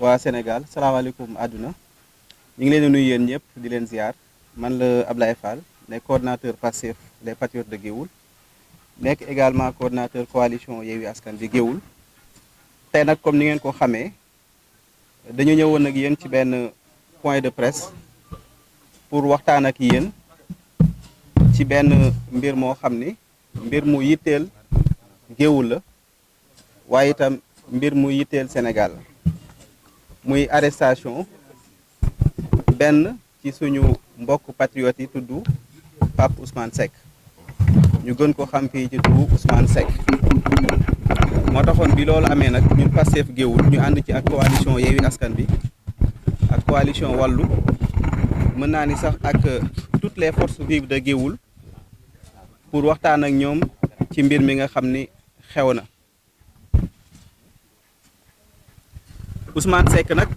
waa Sénégal salaamaaleykum àdduna ñu ngi leen di nuyu yéen ñëpp di leen ziar man la Ablaye Fall nekk coordonnateur Pastef les Patriotes de Géoul nekk également coordonnateur coalition Yewwi Askan Wi Géoul tey nag comme ni ngeen ko xamee dañu ñëwoon ak yéen ci benn point de presse pour waxtaan ak yéen ci benn mbir moo xam ni mbir mu yitteel Géoul la waaye itam mbir mu yitteel Sénégal muy arrestation benn ci suñu mbokk patriotes yi tudd Pape Ousmane Seck ñu gën ko xam fii ci turu Ousmane Seck moo taxoon bi loolu amee nag ñun Pastef Géoul ñu ànd ci ak coalition Yewwi Askan Wi ak coalition Wallu mën naa ni sax ak toutes les forces vives de Géoul pour waxtaan ak ñoom ci mbir mi nga xam ni xew na Ousmane Seck nag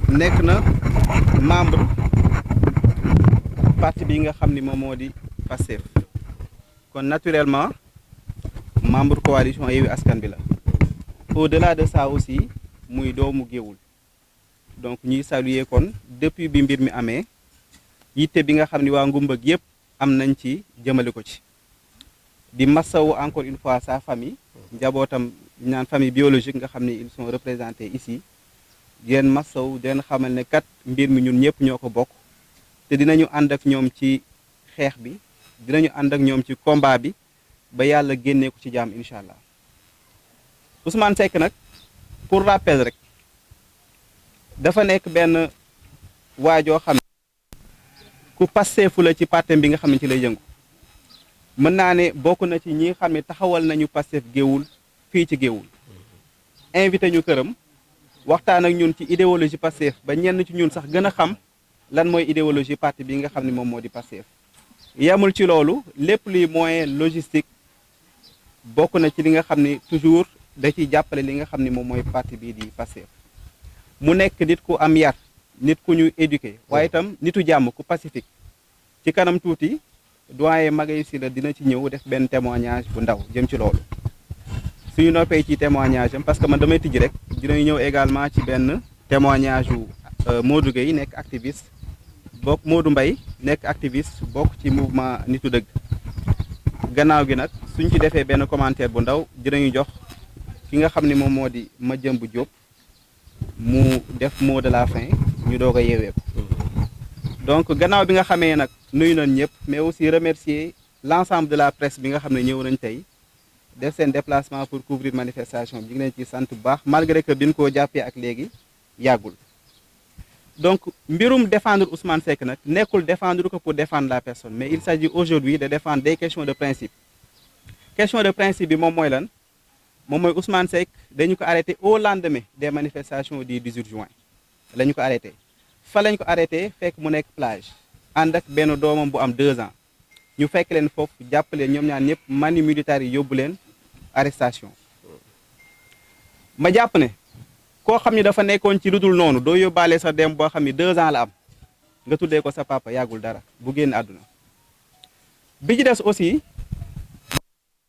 nekk na membre parti bi nga xam ni moom moo di Pastef kon naturellement membre coalition Yewwi Askan Wi la au-delà de ça aussi muy doomu Géoul donc ñuy saluer kon depuis bi mbir mi amee yitte bi nga xam ni waa Ngumbëg yëpp am nañ ci jëmale ko ci di massawu encore une fois sa famille njabootam ñaan famille biologique nga xam ni ils sont représentés ici di leen massaw di leen xamal ne kat mbir mi ñun ñëpp ñoo ko bokk te dinañu ànd ak ñoom ci xeex bi dinañu ànd ak ñoom ci combat bi ba yàlla génnee ko ci jàmm incha allah Ousmane Seck nag pour rappel rek dafa nekk benn waajoo xam ne ku Pastefu la ci parti bi nga xam ne ci lay yëngu mën naa ne bokk na ci ñi xam ne taxawal nañu Pastef Géoul fii ci Géoul invité ñu këram waxtaan ak ñun ci idéologie Pastef ba ñenn ci ñun sax gën a xam lan mooy idéologie parti bi nga xam ne moom moo di Pastef yemul ci loolu lépp luy moyen logistique bokk na ci li nga xam ni toujours da ciy jàppale li nga xam ni moom mooy parti bii di Pastef mu nekk nit ku am yar nit ku ñu éduqué waaye itam nitu jàmm ku pacifique ci kanam tuuti doyen Magaye Sylla dina ci ñëw def benn témoignage bu ndaw jëm ci loolu suñu noppee ci témoignage am parce que man damay tijji rek dinañu ñëw également ci benn témoignage yu Modou Gueye nekk activiste bokk Modou Mbaye nekk activiste bokk ci mouvement nitu dëgg gannaaw gi nag suñ ci defee benn commentaire bu ndaw dinañu jox ki nga xam ne moom moo di Madiambou Diop mu def mot de la fin ñu doog a yeewee ko donc gannaaw bi nga xamee nag nuyu nañ ñëpp mais aussi remercier l'ensemble de la presse bi nga xam ne ñëw nañ tey def seen déplacement pour couvrir manifestation bi ñu ngi leen ci sant bu baax malgré que biñ koo jàppee ak léegi yàggul donc mbirum défendre Ousmane Seck nag nekkul défendre ko pour défendre la personne mais il s'agit aujourd'hui de défendre des questions de principe question de principe bi moom mooy lan moom mooy Ousmane Seck dañu ko arrêté au lendemain des manifestations du 18 juin la ñu ko arrêté fa lañ ko arrêté fekk mu nekk plage ànd ak benn doomam bu am 2 ans ñu fekk leen foofu jàpp leen ñoom ñaar ñëpp mani militaire yi yóbbu leen arrestation ma jàpp ne koo xam ni dafa nekkoon ci lu dul noonu doo yóbbaale sa dem boo xam ni 2 ans la am nga tuddee ko sa papa yàggul dara bu génn àdduna bi ci des aussi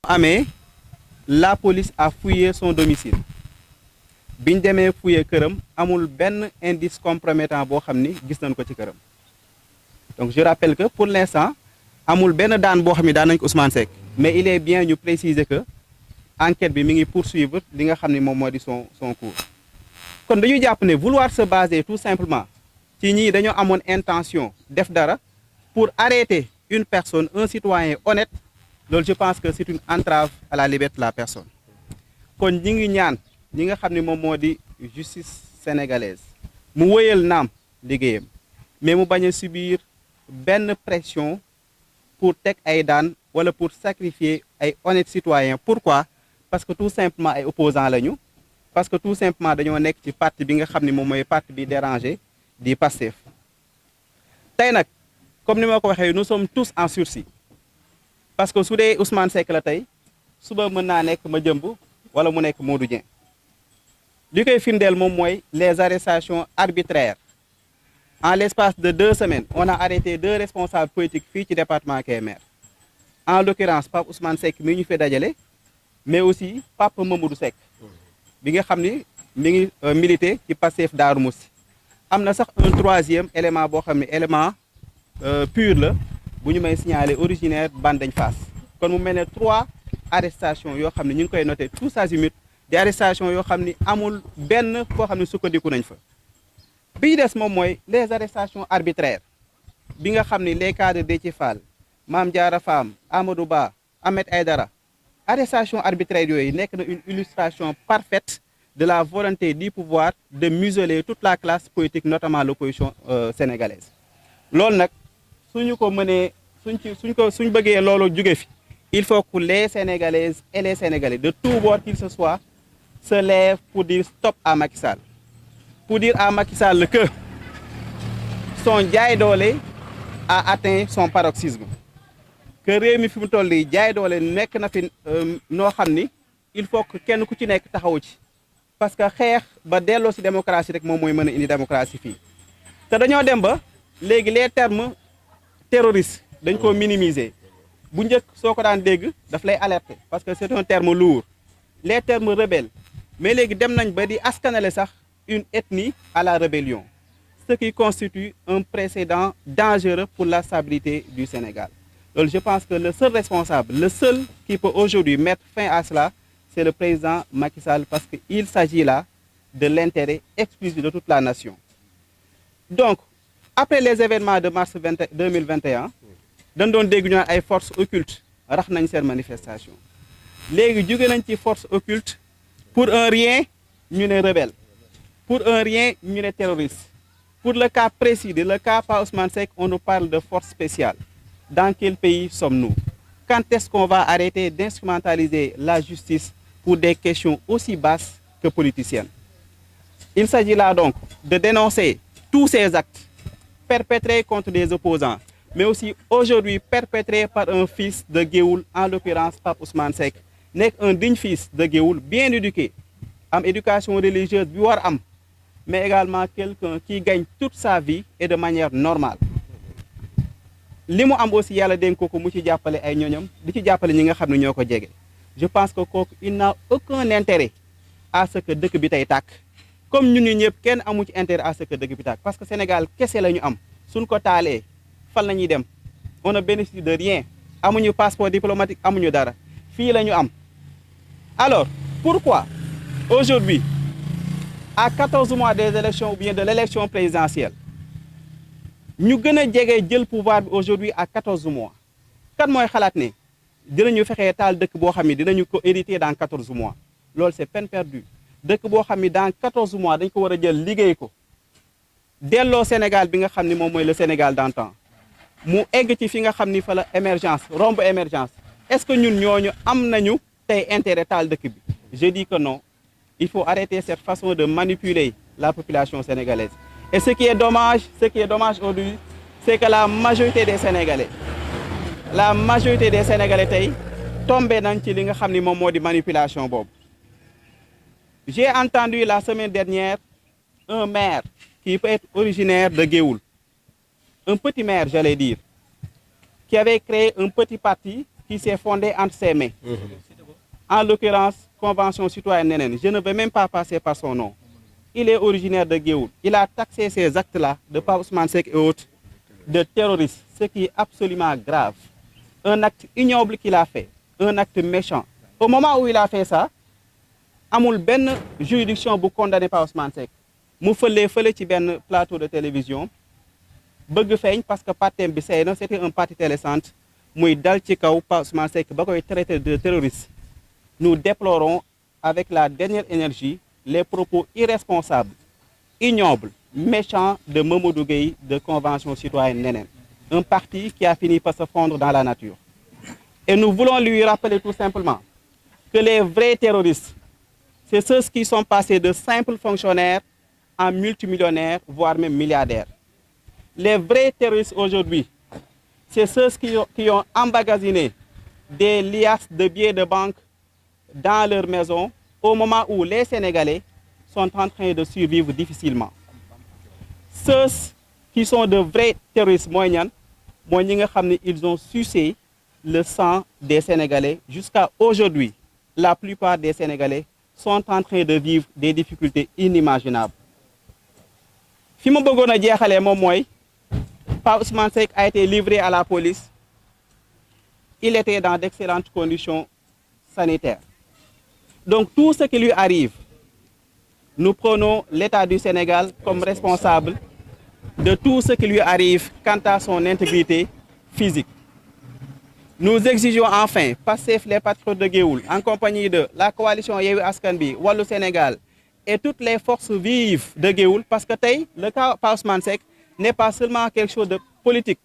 amee la police a fouillé son domicile biñ demee fouillé këram amul benn indice compromettant boo xam ni gis nañ ko ci këram donc je rappelle que pour l'instant amul benn daan boo xam ne daan nañ ko Ousmane Seck mais il est bien ñu préciser que enquête bi mi ngi poursuivre li nga xam ne moom moo di son cours kon dañu jàpp ne vouloir se baser tout simplement ci ñii dañoo amoon intention def dara pour arrêter une personne un citoyen honnête loolu je pense que c'est une entrave à la liberté de la personne kon ñi ngi ñaan ñi nga xam ne moom moo di justice sénégalaise mu wëyal naam liggéeyam mais mu bañ a subir benn pression pour teg ay daan wala pour sacrifier ay honnêtes citoyens pourquoi parce que tout simplement ay opposants lañu parce que tout simplement dañoo nekk ci parti bi nga xam ne moom mooy parti bi dérangé di Pastef tey nag comme ni ma ko waxee nous sommes tous en sursis parce que su dee Ousmane Seck la tey suba mën naa nekk Madiambou wala mu nekk Modou Dieng li koy firndeel moom mooy les arrestations arbitraires en l'espace de 2 semaines on a arrêté 2 responsables politiques fii ci département Kébémer en l'occurrence Pape Ousmane Seck mi ñu fi dajale mais aussi Pape Mamadou Seck bi nga xam ni mi ngi milité ci Pastef Darou Moussi am na sax un troisième élément boo xam ne élément pur la bu ñu may signaler originaire Bandeñ Fass kon mu mel ne 3 arrestations yoo xam ne ñu ngi koy noté tous azimuts des arrestations yoo xam ni amul benn foo xam ne sukkandiku nañ fa bi ñu des moom mooy les arrestations arbitraires bi nga xam ni les cas de Déthié Fall Mame Diarra Fam Amadou Ba Ahmed Aïdara arrestation arbitraire yooyu nekk na une illustration parfaite de la volonté du pouvoir de museler toute la classe politique notamment l'opposition sénégalaise loolu nag suñu ko mënee suñ bëggee loolu jóge fi il faut que les Sénégalaises et les Sénégalais de tout bord qu'il se soit se lèvent pour dire stop à Macky Sall pour dire à Macky Sall que son jaay doole a atteint son paroxysme que réew mi fi mu toll nii jaay doole nekk na fi noo xam ni il faut que kenn ku ci nekk taxawu ci parce que xeex ba delloo si démocratie rek moom mooy mën a indi démocratie fii te dañoo dem ba léegi les termes terroristes dañ ko minimiser bu njëkk soo ko daan dégg daf lay alerter parce que c'est un terme lourd les termes rebelles mais léegi dem nañ ba di askanale sax une ethnie à la rébellion ce qui constitue un précédent dangereux pour la stabilité du Sénégal. Donc je pense que le seul responsable, le seul qui peut aujourd'hui mettre fin à cela, c'est le président Macky Sall parce qu'il s'agit là de l'intérêt exclusif de toute la nation. Donc, après les événements de mars 2021, dañ doon dégg ñu ay forces occultes rax nañ seen manifestation léegi jóge nañ ci force occulte pour un rien ñu ne rebelle pour un rien ñu ne terroriste. Pour le cas précis de le cas Pa Ousmane Seck, on nous parle de force spéciale. Dans quel pays sommes-nous? Quand est-ce qu'on va arrêter d'instrumentaliser la justice pour des questions aussi basses que politiciennes? Il s'agit là donc de dénoncer tous ces actes perpétrés contre des opposants, mais aussi aujourd'hui perpétrés par un fils de Guéoul, en l'occurrence Pape Ousmane Seck, nekk un digne fils de Guéoul, bien éduqué, am éducation religieuse bi war am, mais également quelqu'un qui gagne toute sa vie et de manière normale. li mu am aussi yàlla dénk ko mu ci jàppale ay ñoñam di ci jàppale ñi nga xam ne ñoo ko jege je pense que kooku il n'a aucun intérêt à ce que dëkk bi tey tàkk comme ñun ñu ñëpp kenn amu ci intérêt à ce que dëkk bi tàkk parce que Sénégal kese la ñu am suñ ko taalee fan la ñuy dem on ne bénéficie de rien amuñu passeport diplomatique amuñu dara fii la ñu am. Alors pourquoi aujourd'hui à 14 mois des élections ou bien de l'élection présidentielle ñu gën a jege jël pouvoir bi aujourd'hui à 14 mois kan mooy xalaat ne dinañu fexee taal dëkk boo xam ne dinañu ko hériter dans 14 mois loolu c'est peine perdue dëkk boo xam ne dans 14 mois dañ ko war a jël liggéey ko delloo Sénégal bi nga xam ne moom mooy le Sénégal d'antan mu egg ci fi nga xam ni fa la émergence romb émergence est-ce que ñun ñooñu am nañu tey intérêt taal dëkk bi je dis que non. Il faut arrêter cette façon de manipuler la population sénégalaise. Et ce qui est dommage aujourd'hui, c'est que la majorité des Sénégalais tey tombé nañ ci li nga xam ni moom moo di manipulation boobu. J'ai entendu la semaine dernière un maire qui peut être originaire de Guéoul, un petit maire j'allais dire, qui avait créé un petit parti qui s'est fondé entre ses mains. En l'occurrence, Convention citoyenne Nénène, je ne vais même pas passer par son nom. Il est originaire de Guéoul. Il a taxé ces actes-là de Pape Ousmane Seck et autres de terroristes, ce qui est absolument grave. Un acte ignoble qu'il a fait, un acte méchant. Au moment où il a fait ça, amul benn juridiction bu condamné Pape Ousmane Seck. Mu fële ci benn plateau de télévision bëgg feeñ parce que partem bi say na c'était un parti télécentre muy dal ci kaw Pape Ousmane Seck ba koy traité de terroriste. Nous déplorons avec la dernière énergie les propos irresponsables, ignobles, méchants de Mamadou Gueye de Convention citoyenne Nénène, un parti qui a fini par se fondre dans la nature. Et nous voulons lui rappeler tout simplement que les vrais terroristes, c'est ceux qui sont passés de simples fonctionnaires en multimillionnaires, voire même milliardaires. Les vrais terroristes aujourd'hui, c'est ceux qui ont emmagasiné des liasses de billets de banque dans leur maison au moment où les Sénégalais sont en train de survivre difficilement. Ceux qui sont de vrais terroristes mooy ñan mooy ñi nga xam ne ils ont sucé le sang des Sénégalais jusqu'à aujourd'hui. La plupart des Sénégalais sont en train de vivre des difficultés inimaginables. fi ma bëggoon a jeexalee moom mooy Pape Ousmane Seck a été livré à la police. Il était dans d'excellentes conditions sanitaires. Donc tout ce qui lui arrive, nous prenons l'État du Sénégal comme responsable de tout ce qui lui arrive quant à son intégrité physique. Nous exigeons enfin, Pastef les patriotes de Guéoul, en compagnie de la coalition Yewwi Askan Wi, Wallu Sénégal et toutes les forces vives de Guéoul, parce que tey le cas Pape Ousmane Seck n'est pas seulement quelque chose de politique.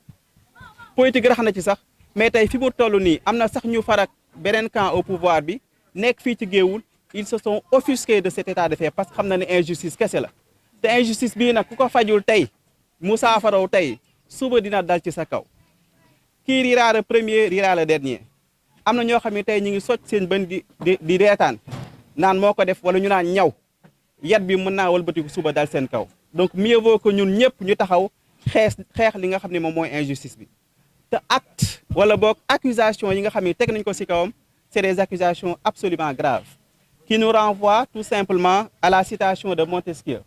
Politique rax na ci sax, mais tey fi mu toll nii am na sax ñu farak beneen camp au pouvoir bi nekk fii ci Guéoul, ils se sont offusqués de cet état de fait parce que xam na ne injustice kese la te injustice bii nag ku ko fajul tey mu saafaraw tey suba dina dal ci sa kaw. Kii rira le premier rira le dernier. Am na ñoo xam ne tey ñu ngi socc seen bën di reetaan naan moo ko def wala ñu naan ñaw yat bi mën naa wëlbatiku suba dal seen kaw. Donc mieux vaut que ñun ñëpp ñu taxaw xeex li nga xam ne moom mooy injustice bi te acte wala boog accusation yi nga xam ne teg nañ ko ci kawam c'est des accusations absolument graves qui nous renvoient tout simplement à la citation de Montesquieu,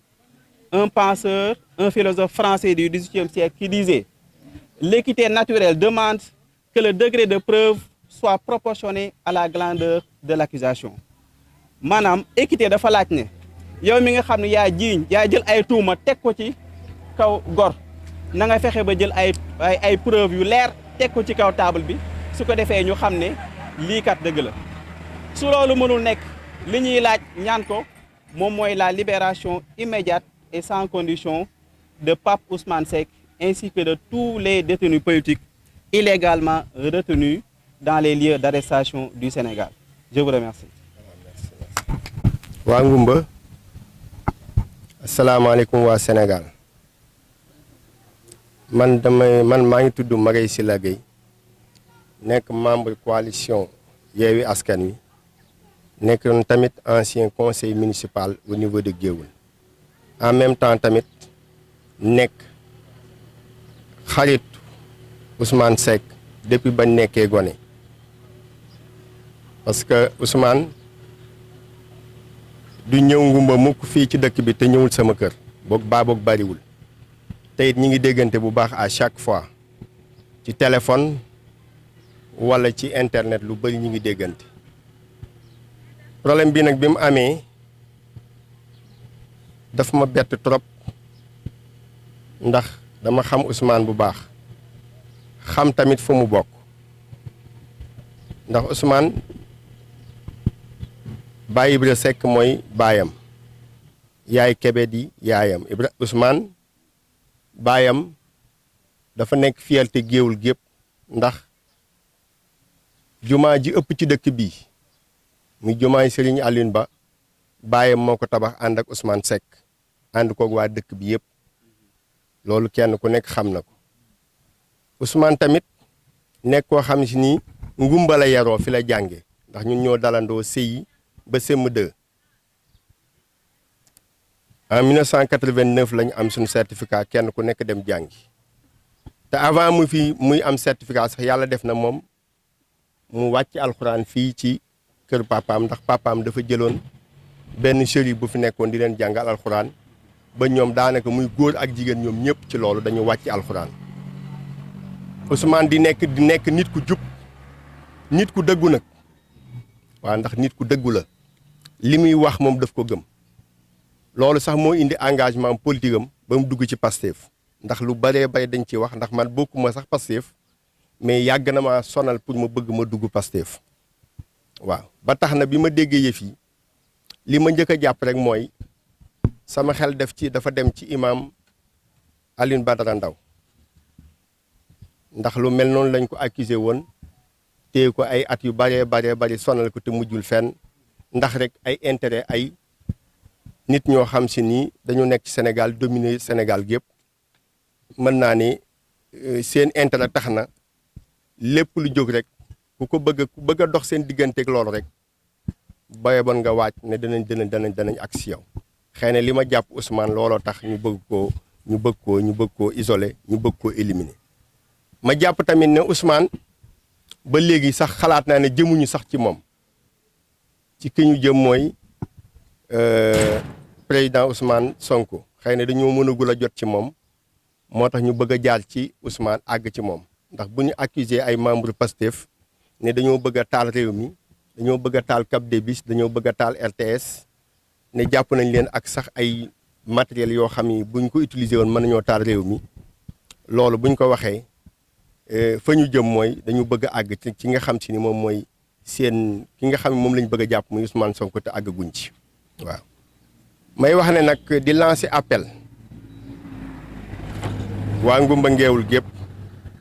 un penseur, un philosophe français du XVIIIe siècle qui disait: l'équité naturelle demande que le degré de preuve soit proportionné à la grandeur de l'accusation. Maanaam équité dafa laaj ne yow mi nga xam ne yaa jël ay tuuma teg ko ci kaw gor na nga fexe ba jël ay preuve yu leer teg ko ci kaw table bi su ko defee ñu xam ne lii kat dëgg la. su loolu mënul nekk li ñuy laaj ñaan ko moom mooy la libération immédiate et sans condition de Pape Ousmane Seck ainsi que de tous les détenus politiques illégalement retenus dans les lieux d'arrestation du Sénégal. Je vous remercie. waa Ngumba asalaamaaleykum waa Sénégal man maa ngi tudd Magaye Sylla Gueye nekk membre coalition Yewwi Askan Wi nekk tamit ancien conseil municipal au niveau de Guéoul en même temps tamit nekk xarit Ousmane Seck depuis bañ nekkee gone parce que Ousmane du ñëw Ngumba mukk fii ci dëkk bi te ñëwul sama kër boog bariwul te it ñi ngi déggante bu baax à chaque fois ci téléphone wala ci internet lu bari ñi ngi déggante problème bi nag bi mu amee daf ma bett trop ndax dama xam Ousmane bu baax xam tamit fu mu bokk ndax Ousmane Baye Ibra Seck mooy baayam yaay Kébé di yaayam Ousmane baayam dafa nekk fierté Guéoul gépp ndax jumaa ji ëpp ci dëkk bii muy jumaay Serigne Alioune Ba baayam moo ko tabax ànd ak Ousmane Seck ànd koog waa dëkk bi yëpp loolu kenn ku nekk xam na ko Ousmane tamit nekk koo xam si nii Ngumba la yaroo fi la jànge ndax ñun ñoo dalandoo CI ba CM2 en 1989 lañu am suñu certificat kenn ku nekk dem jàngi te avant muy am certificat sax yàlla def na moom mu wàcc alxuraan fii ci kër papaam ndax papaam dafa jëloon benn chérif bu fi nekkoon di leen jàngal alxuraan ba ñoom daanaka muy góor ak jigéen ñoom ñëpp ci loolu dañu wàcc alxuraan Ousmane di nekk nit ku jub nit ku dëggu nag waaw ndax nit ku dëggu la li muy wax moom daf ko gëm loolu sax moo indi engagement politique am ba mu dugg ci Pastef ndax lu baree bay dañ ci wax ndax man bokkuma sax Pastef mais yàgg na ma sonal pour ma bëgg ma dugg Pastef waaw ba tax na bi ma déggee yëf yi li ma njëkk a jàpp rek mooy sama xel dafa dem ci imam Alioune Badara Ndao ndax lu mel noonu lañ ko accusé woon téye ko ay at yu bari sonal ko te mujjul fenn ndax rek ay intérêt ay nit ñoo xam si nii dañu nekk ci Sénégal dominer Sénégal gépp mën naa ni seen intérêt tax na lépp lu jóg rek ku bëgg a dox seen digganteeg loolu rek baye bon nga waaj ne danañ ak si yow xëy na li ma jàpp Ousmane looloo tax ñu bëgg koo isoler ñu bëgg koo éliminer ma jàpp tamit ne Ousmane ba léegi sax xalaat naa ne jëmuñu sax ci moom ci ki ñu jëm mooy président Ousmane Sonko xëy na dañoo mënagul a jot ci moom moo tax ñu bëgg a jaar ci Ousmane àgg ci moom ndax bu ñu accuser ay membre Pastef ne dañoo bëgg a taal réew mi dañoo bëgg a taal Cap des Biches dañoo bëgg a taal RTS ne jàpp nañ leen ak sax ay matériel yoo xam ni buñ ko utiliser woon mën nañoo taal réew mi loolu buñ ko waxee fa ñu jëm mooy dañu bëgg a àgg ci nga xam si ni moom mooy seen ki nga xam ne moom lañ bëgg a jàpp muy Ousmane Sonko te àggaguñ ci waaw. may wax ne nag di lancer appel waa Ngumba Ngeewul gépp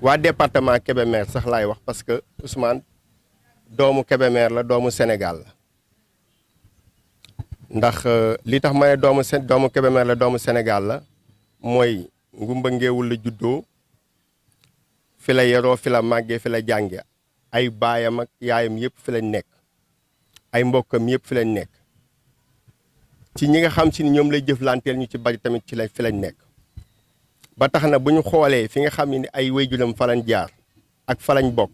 waa département Kébémer sax laay wax parce que Ousmane doomu Kébémer la doomu Sénégal la ndax li tax ma ne doomu Kébémer la doomu Sénégal la mooy Ngumba Ngeewul la juddoo fi la yeroo fi la màggee fi la jànge ay baayam ak yaayam yëpp fi lañ nekk ay mbokkam yëpp fi lañ nekk ci ñi nga xam si ni ñoom lay jëflanteel ñu ci bari tamit ci fi lañ nekk ba tax na bu ñu xoolee fi nga xam ne ni ay wayjuram fa lañ jaar ak fa lañ bokk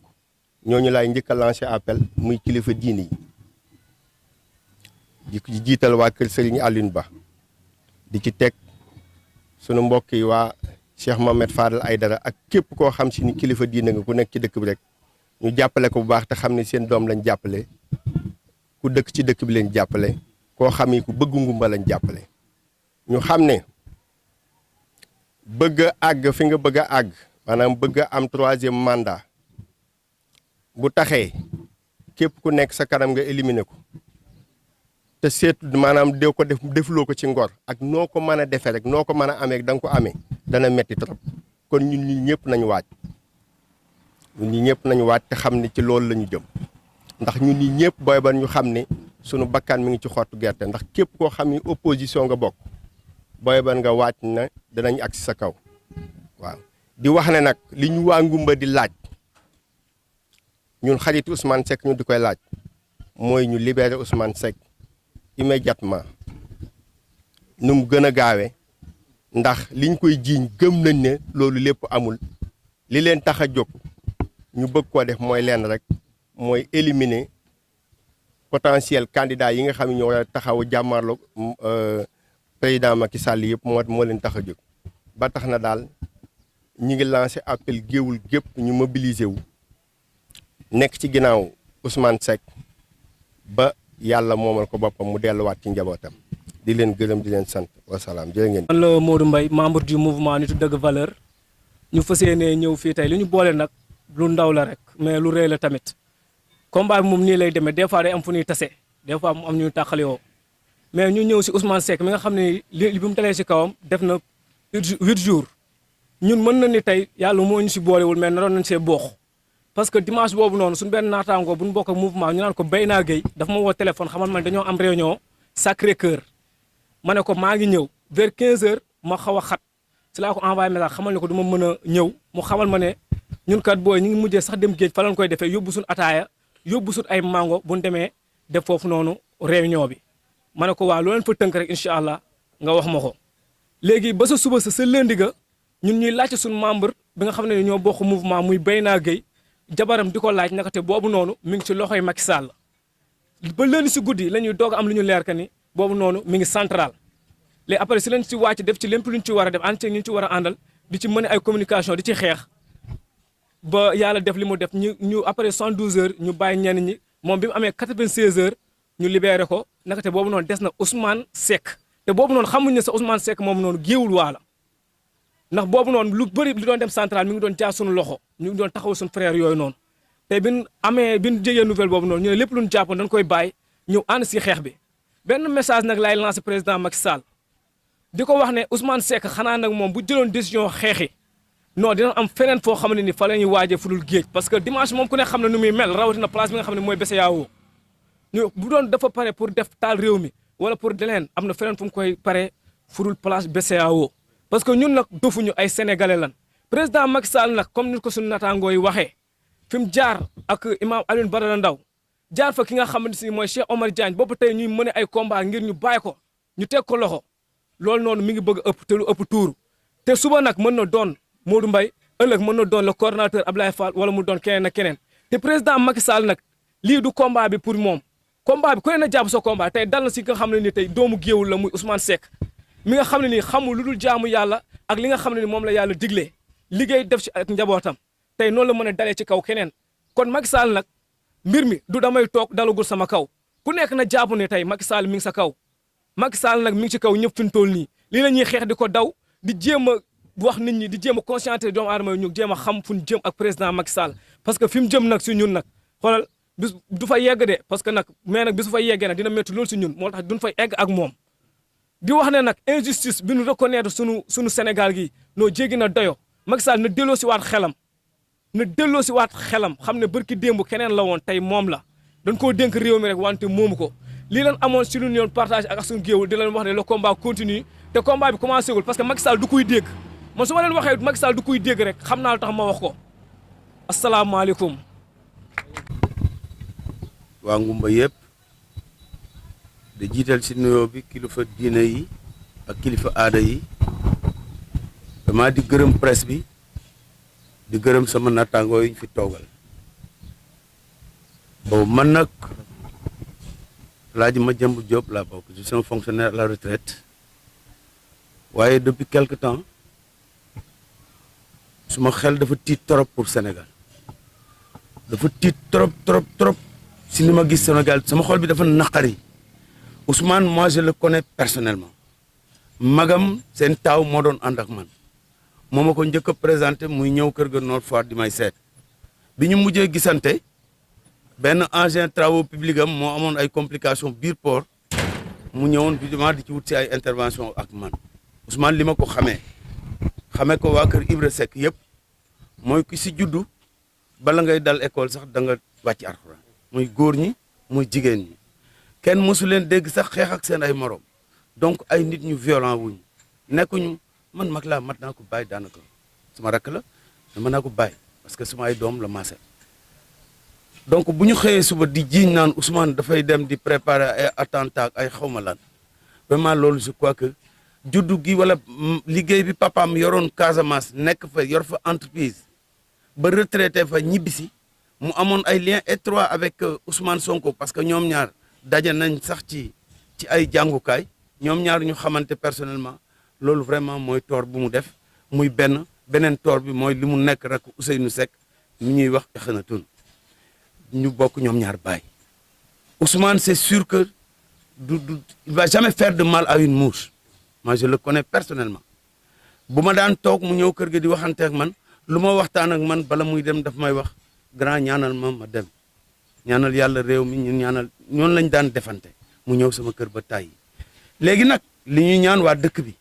ñooñu laay njëkk a lancer appel muy kilifa diini yi di jiital waa kër Serigne Alioune Ba di ci teg sunu mbokk yi waa Cheikh Mohamed Fadel Aydara ak képp koo xam si ni kilifa diine nga ku nekk ci dëkk bi rek ñu jàppale ko bu baax te xam ne seen doom lañ jàppale ku dëkk ci dëkk bi leen jàppale koo xam ni ku bëgg ngumba lañ jàppale ñu xam ne bëgg a àgg fi nga bëgg a àgg maanaam bëgg a am 3e mandat bu taxee képp ku nekk sa kanam nga éliminer ko te seetu maanaam dee ko defuloo ko ci ngor ak noo ko mën a defee rek noo ko mën a amee da nga ko amee dana metti trop kon ñun ñi ñëpp nañu waaj ñun ñi ñëpp nañu waaj te xam ne ci loolu la ñu jëm ndax ñun ñi ñëpp booy ba ñu xam ne sunu bakkan mi ngi ci xottu gerte ndax képp koo xam ni opposition nga bokk booy ban nga waaj na danañ agsi sa kaw waaw di wax ne nag li ñu waa Ngumba di laaj ñun xarit Ousmane Seck ñu di koy laaj mooy ñu libérer Ousmane Seck immédiatement nu mu gën a gaawee ndax liñ koy jiiñ gëm nañ ne loolu lépp amul li leen tax a jóg ñu bëgg koo def mooy leen rek mooy éliminer potentiel candidat yi nga xam ne ñoo war a taxaw jàmmarloo président Macky Sall yëpp moo leen tax a jóg ba tax na daal ñi ngi lancé appel géewul gépp ñu mobiliser wu nekk ci ginnaaw Ousmane Seck ba yàlla moomal ko boppam mu delluwaat ci njabootam di leen gërëm di leen sant wasalaam jërë ngeen. man la Modou Mbaye membre du mouvement Nitu Dëgg Valeur ñu fas yéenee ñëw fii tey li ñu boole nag lu ndaw la rek mais lu rëy la tamit combat bi moom nii lay demee des fois day am fu ñuy tase des fois mu am ñuy tàqaliwoo mais ñu ñëw si Ousmane Seck mi nga xam ne li bi mu talee si kawam def na 8 jours ñun mën na ni tey yàlla moo ñu si boolewul mais naroon nañ see boox parce que dimanche boobu noonu suñu benn naataangoo bu ñu bokk ak mouvement ñu naan ko Bayna Gueye dafa ma woo téléphone xamal man dañoo am réunion Sacré Cœur ma ne ko maa ngi ñëw vers 15h ma xaw a xat si laa ko envoyé message xamal ne ko du ma mën a ñëw mu xamal ma ne ñun kat booy ñu ngi mujjee sax dem géej fa lañ koy defee yóbbu suñu ataaya yóbbu suñu ay mango bu ñu demee def foofu noonu réunion bi ma ne ko waaw loo leen fa tënk rek incha allah nga wax ma ko léegi ba sa suba sa lundi ga ñun ñuy laajte suñu membre bi nga xam ne ñoo bokk mouvement muy Bayna Gueye jabaram di ko laaj naka te boobu noonu mi ngi ci loxoy Macky Sall ba lundi si guddi la ñuy doog am lu ñu leer que ni boobu noonu mi ngi central léegi après si leen si wàcc def ci lépp lu ñu ci war a def ànd ci ñu ci war a àndal di ci mën ay communication di ci xeex ba yàlla def li mu def ñu après 72 heures ñu bàyyi ñenn ñi moom bi mu amee 96 heures ñu libéré ko naka te boobu noonu des na Ousmane Seck te boobu noonu xamuñ ne sa Ousmane Seck moom noonu géewul waala ndax boobu noonu lu bëri li doon dem central mi ngi doon jaar suñu loxo ñu ngi doon taxaw suñu frère yooyu noonu te bin jegee nouvelle boobu noonu ñu ne lépp lu ñu jàppoon dañ koy bàyyi ñëw ànd si xeex bi benn message nag laay lancé président Macky Sall di ko wax ne Ousmane Seck xanaa nag moom bu jëloon décision xeexi non dina am feneen foo xam ne ni fa la ñuy waajee fu dul géej parce que dimanche moom ku ne xam ne nu muy mel rawatina place bi nga xam ne mooy BCEAO ñu bu doon dafa pare pour def taal réew mi wala pour deleen am na feneen fu mu koy pare fu dul place BCEAO parce que ñun nag dofuñu ay sénégalais lan président Macky Sall nag comme ni ko suñu nataangoo yi waxee fi mu jaar ak imam Alioune Badara Ndao jaar fa ki nga xamante si mooy Cheikh Omar Diagne boobu tey ñuy mën ay combat ngir ñu bàyyi ko ñu teg ko loxo loolu noonu mi ngi bëgg ëpp te lu ëpp tuuru te suba nag mën na doon Modou Mbaye ëllëg mën na doon le coordonnateur Abdoulaye Fall wala mu doon keneen ak keneen te président Macky Sall nag lii du combat bi pour moom combat bi ku ne na jàpp sa combat tey dal na si nga xam ne ni tey doomu géewul la muy Ousmane Seck mi nga xam ne nii xamul lu dul jaamu yàlla ak li nga xam ne ni moom la yàlla diglee liggéey def ci ak njabootam tey noonu la mën a dalee ci kaw keneen kon Macky Sall nag mbir mi du damay toog dalagul sama kaw ku nekk na jàpp ne tey Macky Sall mi ngi sa kaw Macky Sall nag mi ngi ci kaw ñëpp fi mu toll nii lii la ñuy xeex di ko daw di jéem a wax nit ñi di jéem a conscientiser doomu aadama yi ñu jéem a xam fu ñu jëm ak président Macky Sall parce que fi mu jëm nag si ñun nag xoolal bis du fa yegg de parce que nag mais nag bis fa yeggee nag dina métti loolu si ñun moo tax duñ fay egg ak moom di wax ne nag injustice bi ñu reconnaître sunu Sénégal gi noo jéggi na doyo Macky Sall na delloo si waat xelam xam ne barki démb keneen la woon tey moom la dañ koo dénk réew mi rek wante moomu ko lii lan amoon si lu ñu yoon partage ak suñu géewul di leen wax ne le combat continue te combat bi commencé gul parce que Macky Sall du koy dégg man su ma leen waxee Macky Sall du koy dégg rek xam naa lu tax ma wax ko asalaamaaleykum. waa Ngumba yëpp di jiital si nuyoo bi kilifa diine yi ak kilifa aada yi dama di gërëm presse bi di gërëm sama nattaangoo yi ñu fi toogal boobu man nag Alaaji Madiambou Diop laa bokk je suis un fonctionnaire à la retraite waaye depuis quelque temps suma xel dafa tiit trop pour Sénégal dafa tiit trop si li ma gis Sénégal sama xol bi dafa naqari Ousmane moi je le connais personnellement magam seen taaw moo doon ànd ak man moo ma ko njëkk a présenté muy ñëw kër ga Nord Foire di may seet bi ñu mujjee gisante benn engin travaux publics am moo amoon ay complications biir port mu ñëwoon évidemment di ci wut si ay intervention ak man Ousmane li ma ko xamee ko waa kër Ibra Seck yëpp mooy ki si juddu bala ngay dal école sax da nga wàcc Alxuraan muy góor ñi muy jigéen ñi kenn mësu leen dégg sax xeex ak seen ay morom donc ay nit ñu violent wuñ nekkuñu man mag laa mat naa ko bàyyi daanaka sama rakk la mais mën naa ko bàyyi parce que suma ay doom la maase donc bu ñu xëyee suba di jiiñ naan Ousmane dafay dem di préparer ay attentat ay xawma lan vraiment loolu je crois que juddu gi wala liggéey bi papaam yoroon Casamance nekk fa yor fa entreprise ba retraité fa ñibbisi mu amoon ay liens étroits avec Ousmane Sonko parce que ñoom ñaar daje nañ sax ci ay jàngukaay ñoom ñaar ñu xamante personnellement loolu vraiment mooy tort bu mu def muy beneen tort bi mooy li mu nekk rek Ousseynou Seck mi ñuy wax Akhenaton ñu bokk ñoom ñaar baay Ousmane c'est sûr que il va jamais faire de mal à une mouche moi je le connais personnellement bu ma daan toog mu ñëw kër ga di waxante ak man lu ma waxtaan ak man bala muy dem daf may wax grand ñaanal ma dem ñaanal yàlla réew mi ñun ñaanal ñoonu lañ daan defante mu ñëw sama kër ba tàyyi léegi nag li ñuy ñaan waa dëkk bi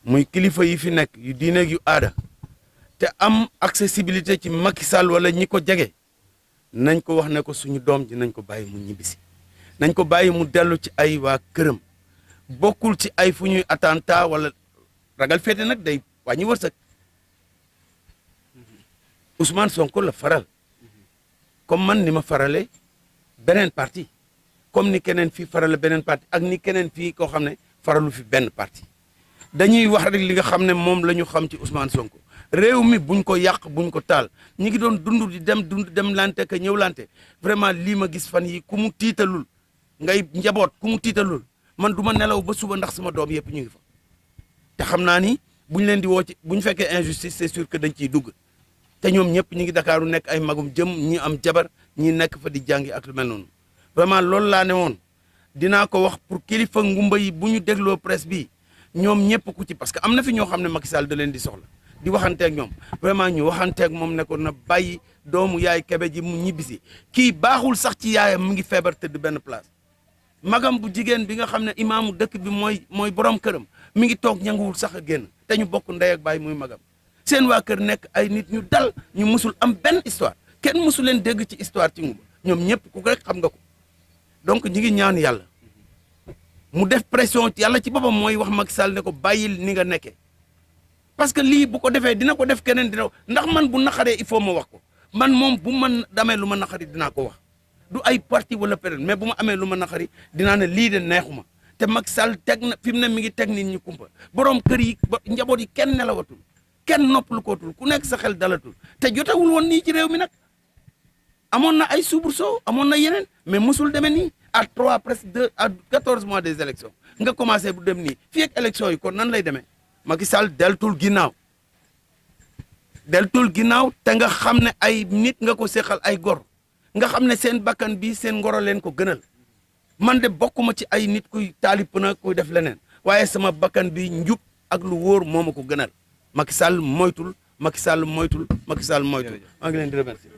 muy kilifa yi fi nekk yu diine yu aada te am accessibilité ci Macky Sall wala ñi ko jege nañ ko wax ne ko suñu doom ji nañ ko bàyyi mu ñibbisi nañ ko bàyyi mu dellu ci ay waa këram bokkul ci ay fu ñuy attentat wala ragal féete nag day wàññi wërsëg Ousmane Sonko la faral comme man ni ma farale beneen parti comme ni keneen fii farale beneen parti ak ni keneen fii koo xam ne faralu fi benn parti dañuy wax rek li nga xam ne moom la ñu xam ci Ousmane Sonko réew mi buñ ko yàq buñ ko taal ñi ngi doon dund di dem lante ka ñëw lante vraiment lii ma gis fan yi ku mu tiitalul ngay njaboot ku mu tiitalul man du ma nelaw ba suba ndax sama doom yëpp ñu ngi fa te xam naa ni buñ leen di woo ci buñ fekkee injustice c'est sûr que dañ ciy dugg te ñoom ñëpp ñi ngi Dakaaru nekk ay magum jëm ñi am jabar ñi nekk fa di jàngi ak lu mel noonu vraiment loolu laa ne woon dinaa ko wax pour kilifa ngumba yi bu ñu dégloo presse bi ñoom ñëpp ku ci parce que am na fi ñoo xam ne Macky Sall da leen di soxla di waxanteeg ñoom vraiment ñu waxanteeg moom ne ko na bàyyi doomu yaay Kébé ji mu ñibbisi kii baaxul sax ci yaayam mu ngi feebar tëdd benn place magam bu jigéen bi nga xam ne imaamu dëkk bi mooy borom këram mi ngi toog ñanguwul sax a génn te ñu bokk ndey ak baay muy magam seen waa kër nekk ay nit ñu dal ñu musul am benn histoire kenn musul leen dégg ci histoire ci ngumba ñoom ñëpp ku rek xam nga ko donc ñi ngi ñaan yàlla mu def pression yàlla ci boppam mooy wax Macky Sall ne ko bàyyil ni nga nekkee parce que lii bu ko defee dina ko def keneen dina ndax man bu naqaree il faut ma wax ko man moom bu man damee lu ma naqari dinaa ko wax du ay parti wala période mais bu ma amee lu ma naqari dinaa ne lii de neexuma te Macky Sall teg na fi mu ne mi ngi teg nit ñi kumpa borom kër yi njaboot yi kenn nelawatul kenn noppalu kootul ku nekk sa xel dalatul te jotewul woon nii ci réew mi nag amoon na ay soubresaut amoon na yeneen mais musul demee nii à 3 presque 2 à 14 mois des élections nga commencé bu dem nii fii ak élections yi kon nan lay demee Macky Sall deltul ginnaaw te nga xam ne ay nit nga ko seqal ay gor nga xam ne seen bakkan bi seen ngoro leen ko gënal man de bokkuma ci ay nit kuy taalip na kuy def leneen waaye sama bakkan bi njub ak lu wóor moo ma ko gënal Macky Sall moytul maa ngi leen di remercier